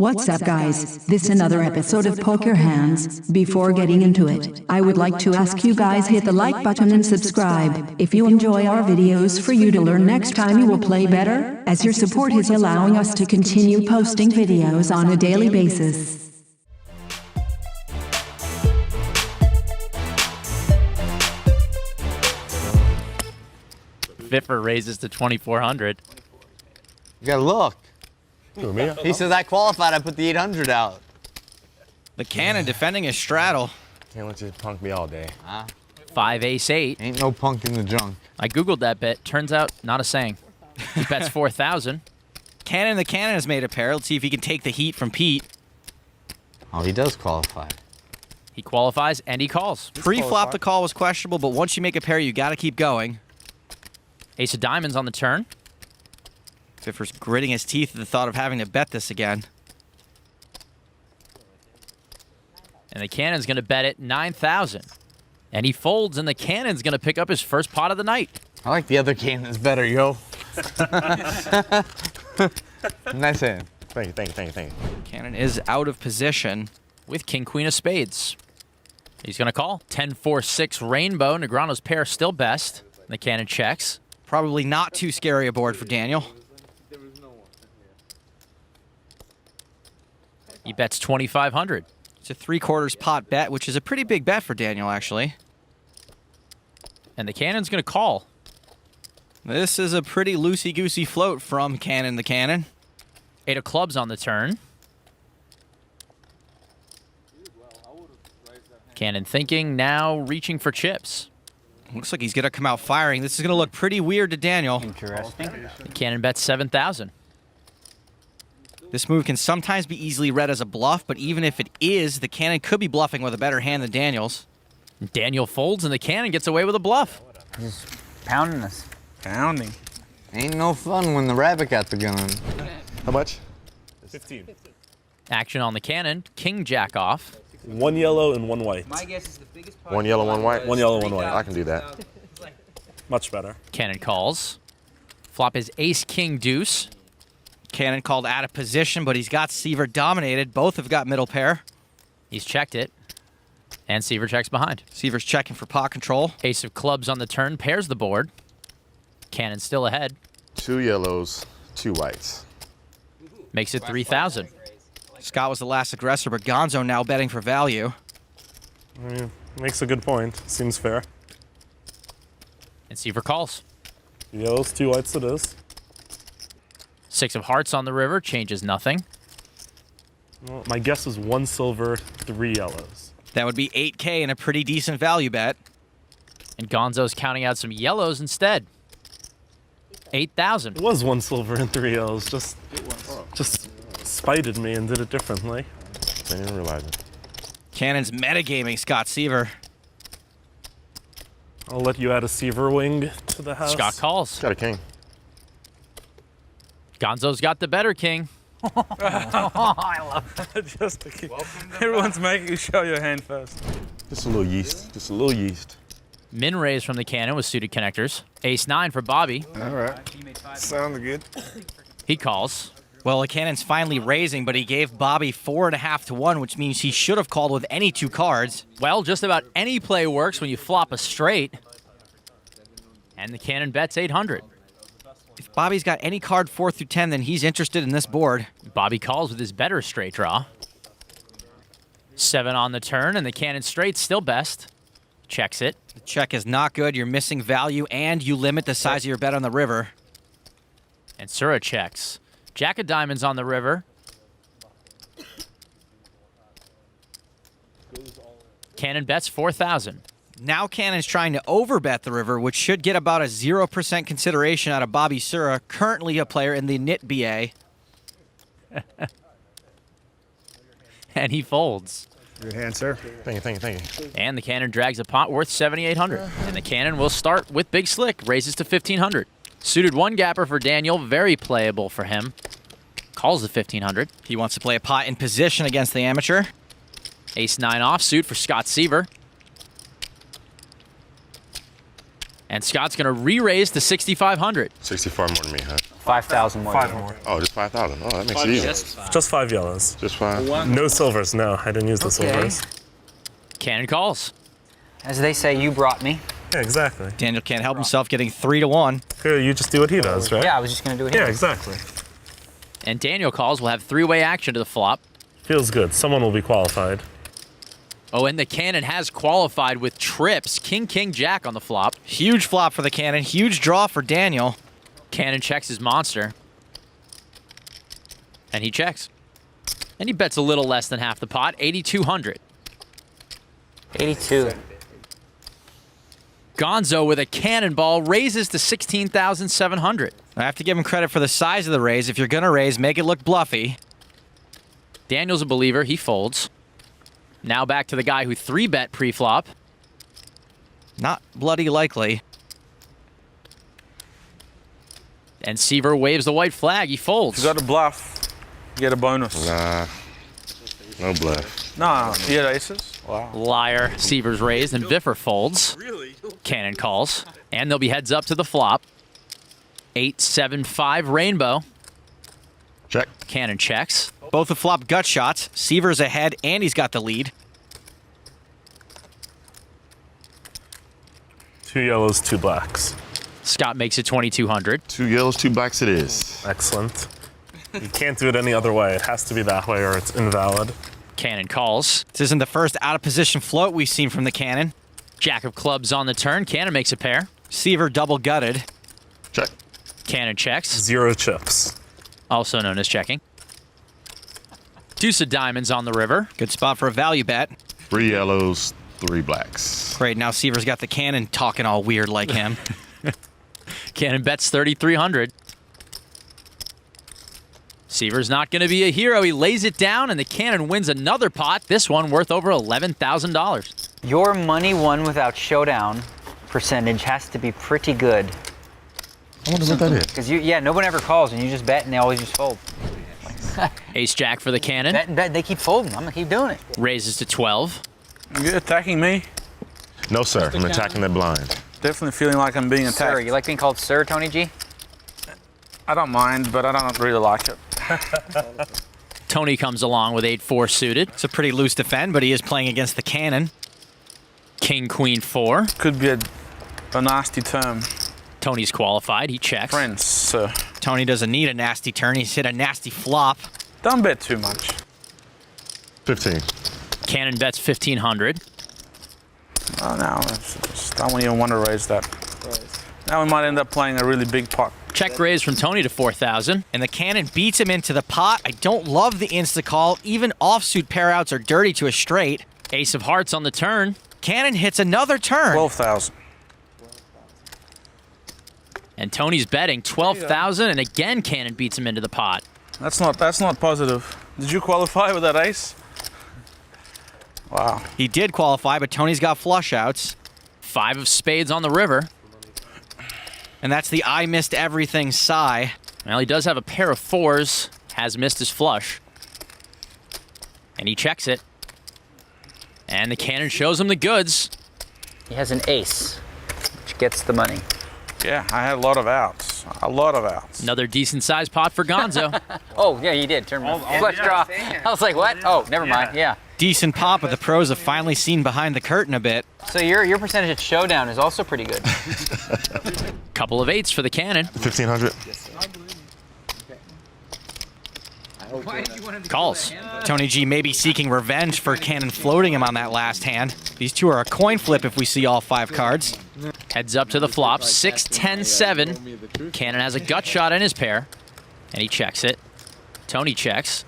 What's up guys, this another episode of Poker Hands. Before getting into it, I would like to ask you guys hit the like button and subscribe if you enjoy our videos for you to learn next time you will play better, as your support is allowing us to continue posting videos on a daily basis. Viffer raises to 2,400. You gotta look. Who, me? He says I qualified, I put the 800 out. The cannon defending his straddle. Can't let you punk me all day. 5 ace 8. Ain't no punk in the junk. I googled that bet. Turns out, not a saying. He bets 4,000. Cannon the cannon has made a pair. Let's see if he can take the heat from Pete. Oh, he does qualify. He qualifies and he calls. Pre-flop the call was questionable, but once you make a pair, you gotta keep going. Ace of diamonds on the turn. Viffer's gritting his teeth at the thought of having to bet this again. And the cannon's going to bet it 9,000. And he folds, and the cannon's going to pick up his first pot of the night. I like the other cannons better, yo. Nice hand. Thank you. Cannon is out of position. With king, queen of spades. He's going to call. 10-4-6 rainbow. Negreanu's pair still best. And the cannon checks. Probably not too scary a board for Daniel. He bets 2,500. It's a 3/4 pot bet, which is a pretty big bet for Daniel, actually. And the cannon's going to call. This is a pretty loosey-goosey float from Cannon the Cannon. 8 of clubs on the turn. Cannon thinking, now reaching for chips. Looks like he's going to come out firing. This is going to look pretty weird to Daniel. Interesting. The cannon bets 7,000. This move can sometimes be easily read as a bluff, but even if it is, the cannon could be bluffing with a better hand than Daniel's. Daniel folds, and the cannon gets away with a bluff. Just pounding us. Pounding. Ain't no fun when the rabbit got the gun. How much? 15. Action on the cannon. King jack off. 1 yellow and 1 white. My guess is the biggest pot. 1 yellow, 1 white? 1 yellow, 1 white. I can do that. Much better. Cannon calls. Flop is ace, king, deuce. Cannon called out of position, but he's got Seaver dominated. Both have got middle pair. He's checked it. And Seaver checks behind. Seaver's checking for pot control. Ace of clubs on the turn, pairs the board. Cannon still ahead. 2 yellows, 2 whites. Makes it 3,000. Scott was the last aggressor, but Gonzo now betting for value. I mean, makes a good point. Seems fair. And Seaver calls. Yellows, 2 whites it is. 6 of hearts on the river, changes nothing. Well, my guess is 1 silver, 3 yellows. That would be 8K and a pretty decent value bet. And Gonzo's counting out some yellows instead. 8,000. It was 1 silver and 3 yellows. Just spited me and did it differently. Didn't even realize it. Cannon's metagaming Scott Seaver. I'll let you add a Seaver wing to the house. Scott calls. Got a king. Gonzo's got the better king. I love it. Just a king. Everyone's making you show your hand first. Just a little yeast. Just a little yeast. Min raise from the cannon with suited connectors. Ace 9 for Bobby. All right. Sounds good. He calls. Well, the Cannon's finally raising, but he gave Bobby 4.5 to 1, which means he should have called with any 2 cards. Well, just about any play works when you flop a straight. And the cannon bets 800. If Bobby's got any card 4 through 10, then he's interested in this board. Bobby calls with his better straight draw. 7 on the turn, and the cannon straight still best. Checks it. The check is not good. You're missing value, and you limit the size of your bet on the river. And Sura checks. Jack of diamonds on the river. Cannon bets 4,000. Now Cannon's trying to overbet the river, which should get about a 0% consideration out of Bobby Sura, currently a player in the NIT BA. And he folds. Good hand, sir. Thank you. And the cannon drags a pot worth 7,800. And the cannon will start with Big Slick, raises to 1,500. Suited 1-gapper for Daniel, very playable for him. Calls the 1,500. He wants to play a pot in position against the amateur. Ace 9 offsuit for Scott Seaver. And Scott's going to re-raise to 6,500. 64 more than me, huh? 5,000 more. 5 more. Oh, just 5,000. Oh, that makes it easy. Just 5 yellows. Just 5. No silvers, no. I didn't use the silvers. Cannon calls. As they say, you brought me. Yeah, exactly. Daniel can't help himself, getting 3-1. Here, you just do what he does, right? Yeah, I was just going to do it Yeah, here. exactly. And Daniel calls. We'll have three-way action to the flop. Feels good. Someone will be qualified. Oh, and the cannon has qualified with trips. King, king, jack on the flop. Huge flop for the cannon. Huge draw for Daniel. Cannon checks his monster. And he checks. And he bets a little less than half the pot, 8,200. 82. Gonzo with a cannonball raises to 16,700. I have to give him credit for the size of the raise. If you're going to raise, make it look bluffy. Daniel's a believer. He folds. Now back to the guy who 3-bet pre-flop. Not bloody likely. And Seaver waves the white flag. He folds. You got to bluff. You get a bonus. Nah. No bluff. No, you had aces. Wow. Liar. Seaver's raised, and Viffer folds. Cannon calls. And they'll be heads up to the flop. 8-7-5 rainbow. Check. Cannon checks. Both have flop gut shots. Seaver's ahead, and he's got the lead. 2 yellows, 2 blacks. Scott makes it 2,200. 2 yellows, 2 blacks it is. Excellent. You can't do it any other way. It has to be that way or it's invalid. Cannon calls. This isn't the first out-of-position float we've seen from the cannon. Jack of clubs on the turn. Cannon makes a pair. Seaver double gutted. Check. Cannon checks. 0 chips. Also known as checking. Deuce of diamonds on the river. Good spot for a value bet. 3 yellows, 3 blacks. Great, now Seaver's got the cannon talking all weird like him. Cannon bets 3,300. Seaver's not going to be a hero. He lays it down, and the cannon wins another pot. This one worth over $11,000. Your money won without showdown percentage has to be pretty good. I wonder what that is. Because no one ever calls, and you just bet, and they always just fold. Ace jack for the cannon. Bet and bet, they keep folding. I'm gonna keep doing it. Raises to 12. You attacking me? No, sir. I'm attacking that blind. Definitely feeling like I'm being attacked. Sir, you like being called sir, Tony G? I don't mind, but I don't really like it. Tony comes along with 8-4 suited. It's a pretty loose defend, but he is playing against the cannon. King, queen, 4. Could be a nasty term. Tony's qualified. He checks. Friends, sir. Tony doesn't need a nasty turn. He's hit a nasty flop. Don't bet too much. 15. Cannon bets 1,500. Oh, no. I don't even want to raise that. Now we might end up playing a really big pot. Check raise from Tony to 4,000. And the cannon beats him into the pot. I don't love the insta-call. Even offsuit pairouts are dirty to a straight. Ace of hearts on the turn. Cannon hits another turn. 12,000. And Tony's betting 12,000, and again Cannon beats him into the pot. That's not positive. Did you qualify with that ace? Wow. He did qualify, but Tony's got flush outs. 5 of spades on the river. And that's the I missed everything sigh. Well, he does have a pair of 4s. Has missed his flush. And he checks it. And the cannon shows him the goods. He has an ace, which gets the money. Yeah, I had a lot of outs. A lot of outs. Another decent-sized pot for Gonzo. Oh, yeah, you did. Turn flush draw. I was like, what? Oh, never mind. Yeah. Decent pop, but the pros have finally seen behind the curtain a bit. So your percentage at showdown is also pretty good. Couple of 8s for the cannon. 1,500. Calls. Tony G may be seeking revenge for Cannon floating him on that last hand. These two are a coin flip if we see all 5 cards. Heads up to the flop. 6, 10, 7. Cannon has a gut shot in his pair. And he checks it. Tony checks.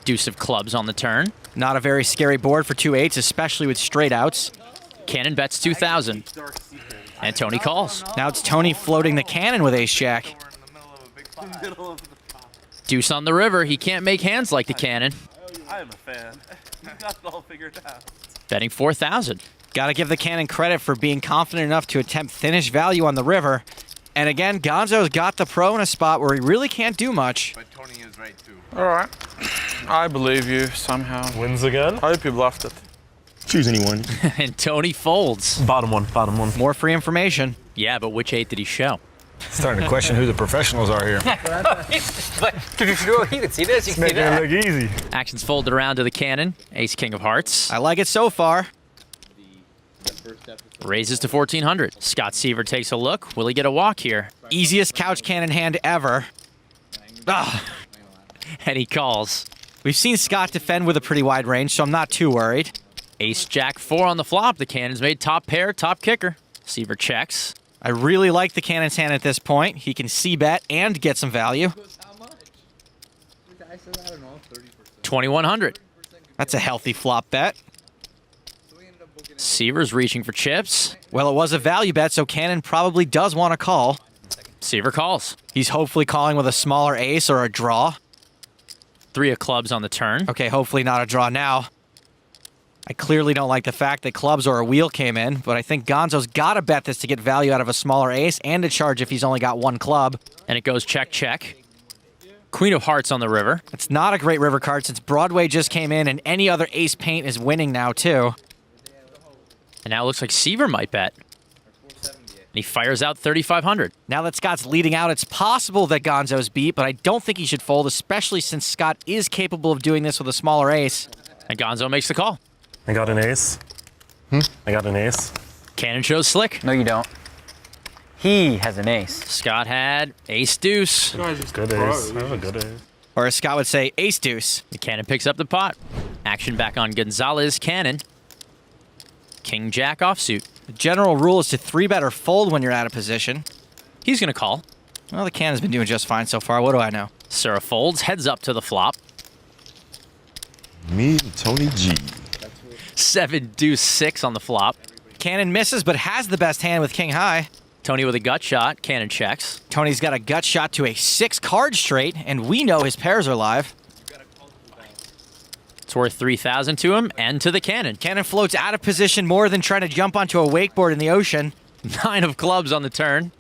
Deuce of clubs on the turn. Not a very scary board for 2 8s, especially with straight outs. Cannon bets 2,000. And Tony calls. Now it's Tony floating the cannon with ace jack. Deuce on the river. He can't make hands like the cannon. I am a fan. You got it all figured out. Betting 4,000. Gotta give the cannon credit for being confident enough to attempt thinnish value on the river. And again, Gonzo's got the pro in a spot where he really can't do much. But Tony is right too. All right. I believe you somehow. Wins again. I hope you bluffed it. Choose anyone. And Tony folds. Bottom one, bottom one. More free information. Yeah, but which 8 did he show? Starting to question who the professionals are here. You can see this, you can see Making that. it look easy. Action's folded around to the cannon. Ace, king of hearts. I like it so far. Raises to 1400. Scott Seaver takes a look. Will he get a walk here? Easiest couch cannon hand ever. Ah, And he calls. we've seen Scott defend with a pretty wide range, so I'm not too worried. Ace, jack, 4 on the flop. The cannon's made top pair, top kicker. Seaver checks. I really like the cannon's hand at this point. He can c-bet and get some value. 2100. That's a healthy flop bet. Seaver's reaching for chips. Well, it was a value bet, so Cannon probably does want to call. Seaver calls. He's hopefully calling with a smaller ace or a draw. 3 of clubs on the turn. Okay, hopefully not a draw now. I clearly don't like the fact that clubs or a wheel came in, but I think Gonzo's got to bet this to get value out of a smaller ace and to charge if he's only got 1 club. And it goes check, check. Queen of hearts on the river. It's not a great river card since Broadway just came in and any other ace paint is winning now too. And now it looks like Seaver might bet. And he fires out 3500. Now that Scott's leading out, it's possible that Gonzo's beat, but I don't think he should fold, especially since Scott is capable of doing this with a smaller ace. And Gonzo makes the call. I got an ace. I got an ace. Cannon shows slick. No, you don't. He has an ace. Scott had ace deuce. Good ace. I have a good ace. Or as Scott would say, ace deuce. The cannon picks up the pot. Action back on Gonzalez cannon. King jack offsuit. The general rule is to 3-bet or fold when you're out of position. He's gonna call. Well, the cannon's been doing just fine so far. What do I know? Sarah folds, heads up to the flop. Me and Tony G. 7 deuce 6 on the flop. Cannon misses, but has the best hand with king high. Tony with a gut shot. Cannon checks. Tony's got a gut shot to a 6-card straight, and we know his pairs are live. It's worth 3,000 to him and to the cannon. Cannon floats out of position more than trying to jump onto a wakeboard in the ocean. 9 of clubs on the turn.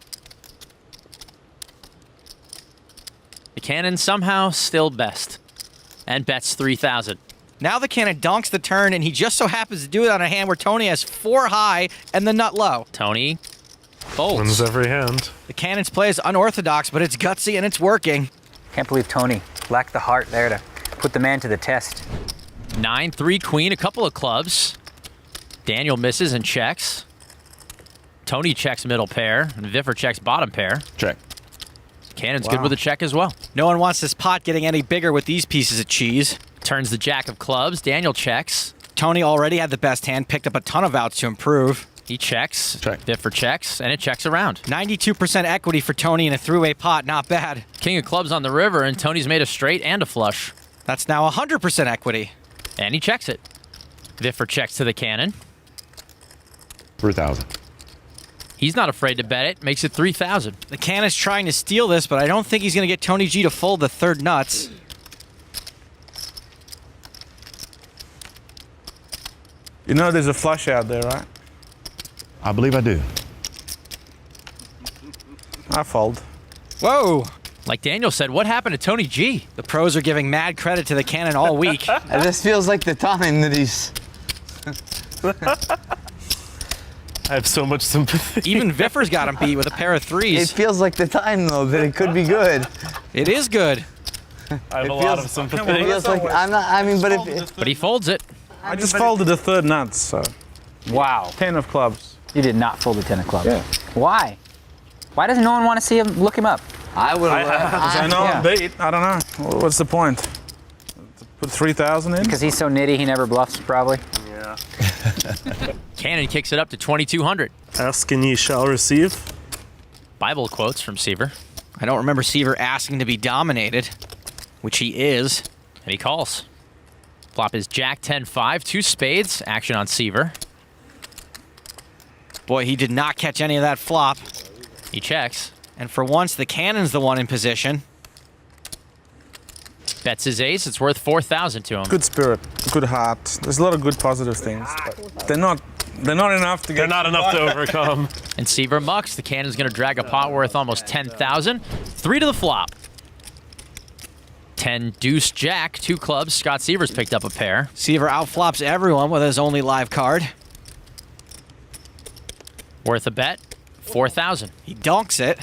The cannon somehow still best. And bets 3,000. Now the cannon donks the turn, and he just so happens to do it on a hand where Tony has 4 high and the nut low. Tony folds. Wins every hand. The cannon's play is unorthodox, but it's gutsy and it's working. Can't believe Tony lacked the heart there to put the man to the test. 9, 3, queen, a couple of clubs. Daniel misses and checks. Tony checks middle pair, and Viffer checks bottom pair. Check. Cannon's good with a check as well. No one wants this pot getting any bigger with these pieces of cheese. Turns the jack of clubs. Daniel checks. Tony already had the best hand, picked up a ton of outs to improve. He checks. Check. Viffer checks, and it checks around. 92% equity for Tony in a three-way pot, not bad. King of clubs on the river, and Tony's made a straight and a flush. That's now 100% equity. And he checks it. Viffer checks to the cannon. 3,000. He's not afraid to bet it. Makes it 3,000. The cannon's trying to steal this, but I don't think he's going to get Tony G to fold the third nuts. You know there's a flush out there, right? I believe I do. I fold. Whoa! Like Daniel said, what happened to Tony G? The pros are giving mad credit to the cannon all week. This feels like the time that he's... I have so much sympathy. Even Viffer's got him beat with a pair of It threes. feels like the time, though, that it could be good. It is good. I have It a lot feels- of sympathy. It feels like, I'm not, I mean, but if... But he folds it. I just folded the third nuts, so Wow. 10 of clubs. You did not fold the 10 of clubs. Yeah. Why? Why does no one want to see him look him up? I would I know Yeah. I'm beat. I don't know. What's the point? Put 3,000 in? Because he's so nitty, he never bluffs, probably. Yeah. Cannon kicks it up to 2,200. Ask and ye shall receive. Bible quotes from Seaver. I don't remember Seaver asking to be dominated, which he is. And he calls. Flop is Jack 10-5, 2 spades. Action on Seaver. Boy, he did not catch any of that flop. He checks. And for once, the cannon's the one in position. Bets his ace. It's worth 4,000 to him. Good spirit, good heart. There's a lot of good positive things, but they're not enough to get. They're not enough to overcome. And Seaver mucks. The cannon's going to drag a pot worth almost 10,000. 3 to the flop. 10 deuce jack, 2 clubs. Scott Seaver's picked up a pair. Seaver outflops everyone with his only live card. Worth a bet. 4,000. He donks it.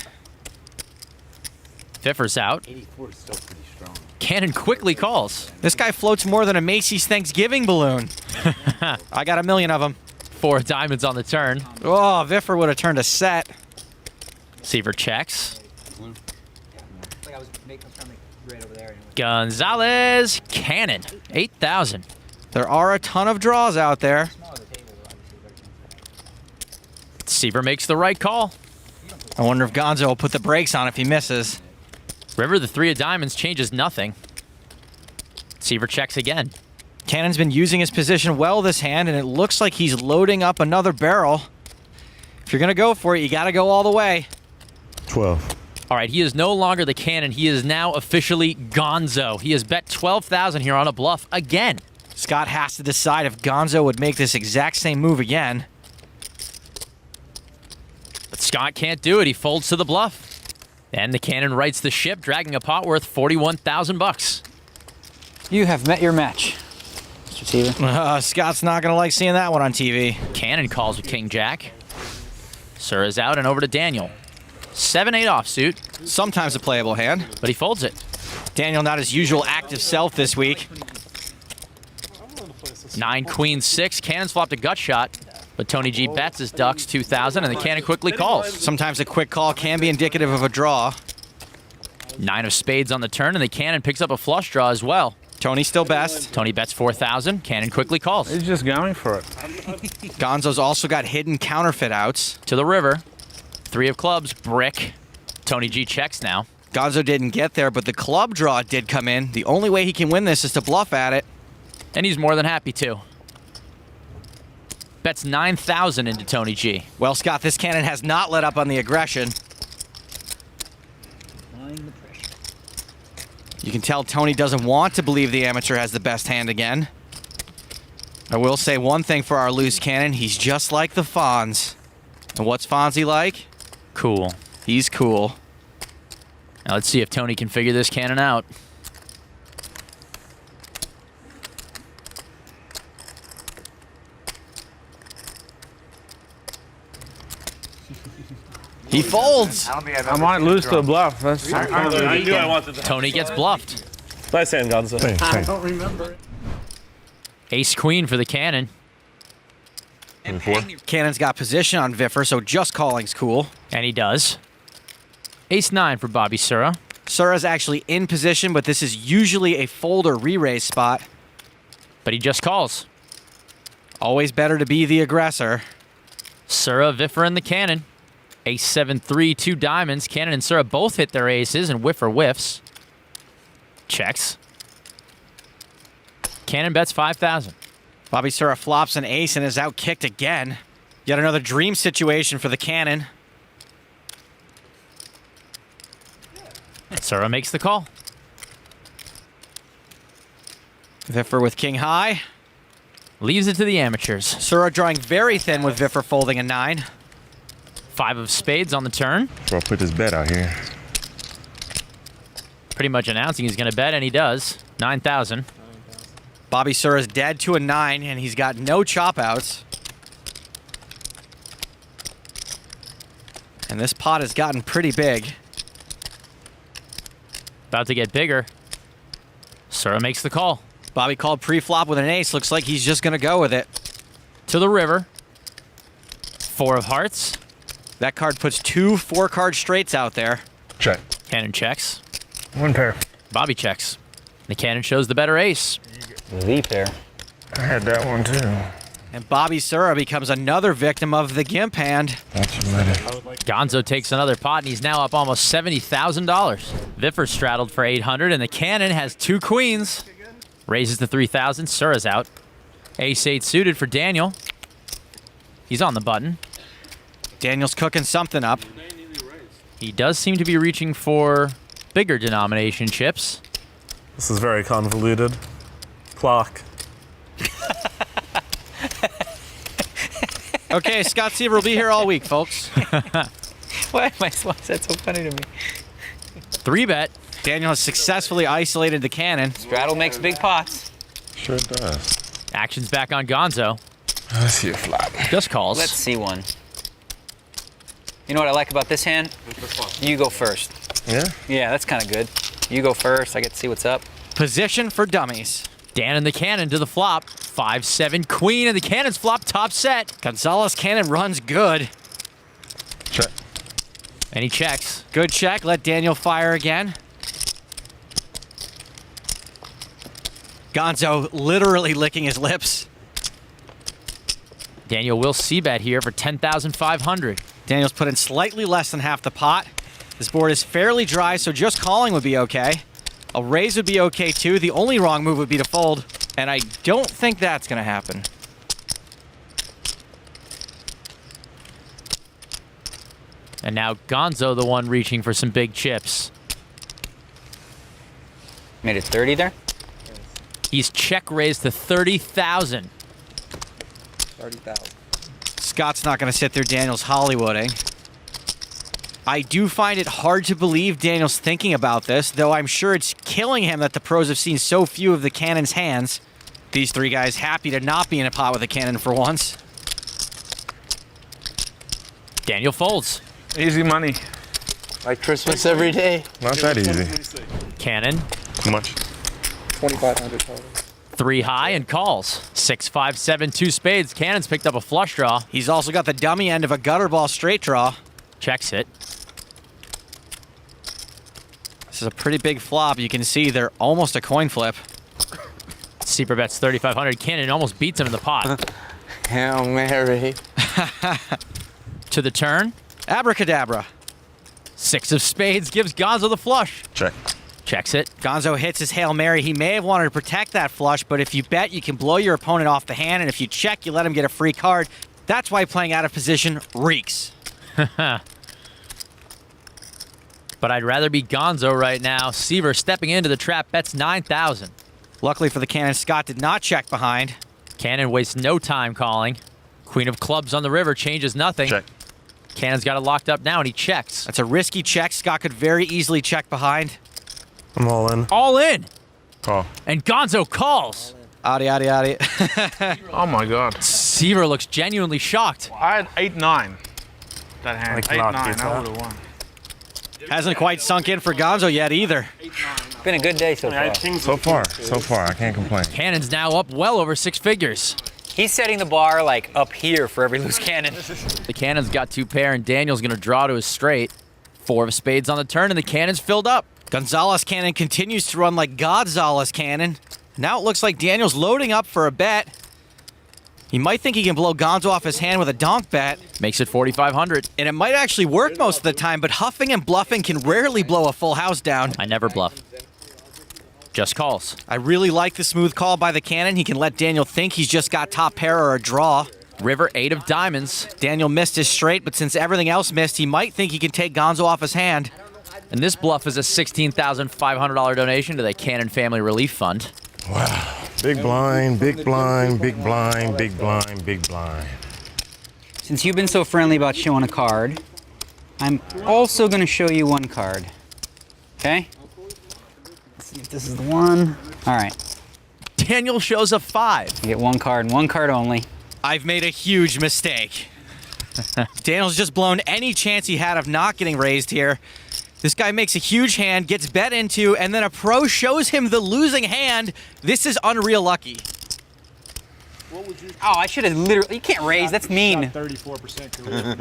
Fiffer's out. 84 is still pretty strong. Cannon quickly calls. This guy floats more than a Macy's Thanksgiving balloon. I got 1 million of them. 4 diamonds on the turn. Oh, Viffer would have turned a set. Seaver checks. Gonzalez, Cannon, 8,000. There are a ton of draws out there. Seaver makes the right call. I wonder if Gonzo will put the brakes on if he misses. River, the 3 of diamonds, changes nothing. Seaver checks again. Cannon's been using his position well this hand, and it looks like he's loading up another barrel. If you're going to go for it, you got to go all the way. 12. All right, he is no longer the Cannon. He is now officially Gonzo. He has bet 12,000 here on a bluff again. Scott has to decide if Gonzo would make this exact same move again. But Scott can't do it. He folds to the bluff. And the Cannon rights the ship, dragging a pot worth 41,000 bucks. You have met your match, Mr. Seaver. Scott's not going to like seeing that one on TV. Cannon calls with King Jack. Sir is out and over to Daniel. 7-8 offsuit, Sometimes a playable hand. but he folds it. Daniel not his usual active self this week. 9 queen 6. Cannon's flopped a gut shot, but Tony G bets his ducks 2,000, and the Cannon quickly calls. Sometimes a quick call can be indicative of a draw. 9 of spades on the turn, and the Cannon picks up a flush draw as well. Tony still best. Tony bets 4,000. Cannon quickly calls. He's just going for it. Gonzo's also got hidden counterfeit outs. To the river. 3 of clubs, brick. Tony G checks now. Gonzo didn't get there, but the club draw did come in. The only way he can win this is to bluff at it. And he's more than happy to. Bets 9,000 into Tony G. Well, Scott, this Cannon has not let up on the aggression. You can tell Tony doesn't want to believe the amateur has the best hand again. I will say one thing for our loose Cannon. He's just like the Fonz. And what's Fonzie like? Cool. He's cool. Now let's see if Tony can figure this Cannon out. He folds. I might lose to a bluff. That's I knew I wanted that. Tony gets bluffed. Nice hand, Gonzo. Hey. Ace queen for the Cannon. 24. Cannon's got position on Viffer, so just calling's cool. And he does. Ace 9 for Bobby Sura. Sura's actually in position, but this is usually a fold or re-raise spot. But he just calls. Always better to be the aggressor. Sura, Viffer, and the Cannon. Ace 7-3, 2 diamonds. Cannon and Sura both hit their aces, and Whiffer whiffs. Checks. Cannon bets 5,000. Bobby Sura flops an ace and is out kicked again. Yet another dream situation for the Cannon. Sura makes the call. Viffer with king high. Leaves it to the amateurs. Sura drawing very thin with Viffer folding a 9. 5 of spades on the turn. So I'll put this bet out here. Pretty much announcing he's going to bet, and he does. 9,000. Bobby Sura's dead to a 9, and he's got no chop outs. And this pot has gotten pretty big. About to get bigger. Sura makes the call. Bobby called pre-flop with an ace. Looks like he's just going to go with it. To the river. 4 of hearts. That card puts 2 4-card straights out there. Check. Cannon checks. One pair. Bobby checks. The Cannon shows the better ace. The pair. I had that one too. And Bobby Sura becomes another victim of the gimp hand. That's a minute. Gonzo takes another pot, and he's now up almost $70,000. Viffer straddled for 800, and the Cannon has 2 queens. Raises to 3,000. Sura's out. Ace 8 suited for Daniel. He's on the button. Daniel's cooking something up. He does seem to be reaching for bigger denomination chips. This is very convoluted. Clock. Okay, Scott Seaver will be here all week, folks. Why is that so funny to me? 3-bet. Daniel has successfully isolated the Cannon. Straddle makes big pots. Sure does. Action's back on Gonzo. Let's see a flop. Just calls. Let's see one. You know what I like about this hand? You go first. Yeah? Yeah, that's kind of good. You go first. I get to see what's up. Position for dummies. Dan and the cannon to the flop. 5-7 queen, and the cannon's flop top set. Gonzalez cannon runs good. Check. And he checks. Good check. Let Daniel fire again. Gonzo literally licking his lips. Daniel will c-bet here for 10,500. Daniel's put in slightly less than half the pot. This board is fairly dry, so just calling would be okay. A raise would be okay too. The only wrong move would be to fold, and I don't think that's going to happen. And now Gonzo, the one reaching for some big chips. Made it 30 there. He's check raised to 30,000. 30,000. Scott's not going to sit there. Daniel's Hollywooding. I do find it hard to believe Daniel's thinking about this, though I'm sure it's killing him that the pros have seen so few of the cannon's hands. These three guys happy to not be in a pot with a cannon for once. Daniel folds. Easy money. Like Christmas every day. Not that easy. Cannon. Too much. 2,500 total. 3 high and calls. 6-5-7 2 spades. Cannon's picked up a flush draw. He's also got the dummy end of a gutter ball straight draw. Checks it. This is a pretty big flop. You can see they're almost a coin flip. Super bets 3,500. Cannon almost beats him in the pot. Hail Mary. To the turn. Abracadabra. 6 of spades gives Gonzo the flush. Check. Checks it. Gonzo hits his Hail Mary. He may have wanted to protect that flush, but if you bet, you can blow your opponent off the hand, and if you check, you let him get a free card. That's why playing out of position reeks. But I'd rather be Gonzo right now. Seaver stepping into the trap, bets 9,000. Luckily for the cannon, Scott did not check behind. Cannon wastes no time calling. Queen of clubs on the river changes nothing. Check. Cannon's got it locked up now, and he checks. That's a risky check. Scott could very easily check behind. I'm all in. All in. Call. And Gonzo calls. Adi, adi, adi. Oh my God. Seaver looks genuinely shocked. I had 8-9. That hand. Like 8-9. knocked it I out. would have won. Hasn't quite sunk in for Gonzo yet either. Been a good day so far. So far, I can't complain. Cannon's now up well over 6 figures. He's setting the bar like up here for every loose cannon. The Cannon's got 2 pair, and Daniel's going to draw to his straight. 4 of spades on the turn, and the Cannon's filled up. Gonzalez cannon continues to run like Godzalez cannon. Now it looks like Daniel's loading up for a bet. He might think he can blow Gonzo off his hand with a donk bet. Makes it 4,500. And it might actually work most of the time, but huffing and bluffing can rarely blow a full house down. I never bluff. Just calls. I really like the smooth call by the cannon. He can let Daniel think he's just got top pair or a draw. River 8 of diamonds. Daniel missed his straight, but since everything else missed, he might think he can take Gonzo off his hand. And this bluff is a $16,500 donation to the Cannon Family Relief Fund. Wow. Big blind, big blind, big blind, big blind, big blind. Since you've been so friendly about showing a card, I'm also going to show you one card. Okay? Let's see if this is the one. All right. Daniel shows a 5. You get one card and one card only. I've made a huge mistake. Daniel's just blown any chance he had of not getting raised here. This guy makes a huge hand, gets bet into, and then a pro shows him the losing hand. This is unreal lucky. Oh, I should have literally... You can't raise. That's mean. 34% career.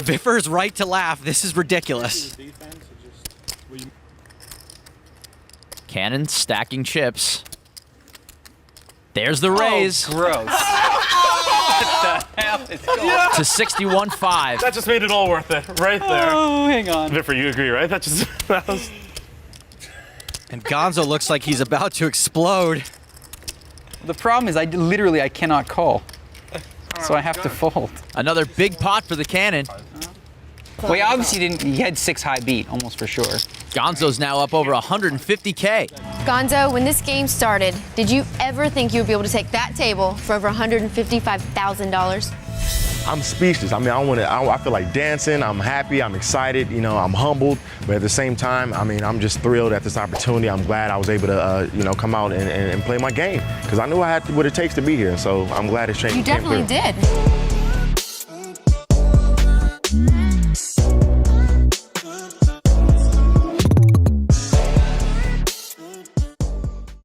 Viffer's right to laugh. This is ridiculous. Cannon stacking chips. There's the raise. Oh, gross. What the hell is going on? To 61.5. That just made it all worth it, right there. Oh, hang on. Viffer, you agree, right? That was... And Gonzo looks like he's about to explode. The problem is I cannot call. So I have to fold. Another big pot for the Cannon. Well, he obviously didn't. He had 6 high beat, almost for sure. Gonzo's now up over 150K. Gonzo, when this game started, did you ever think you would be able to take that table for over $155,000? I'm speechless. I mean, I feel like dancing. I'm happy. I'm excited. You know, I'm humbled. But at the same time, I mean, I'm just thrilled at this opportunity. I'm glad I was able to, come out and play my game because I knew I had what it takes to be here. So I'm glad it's changed. You definitely did.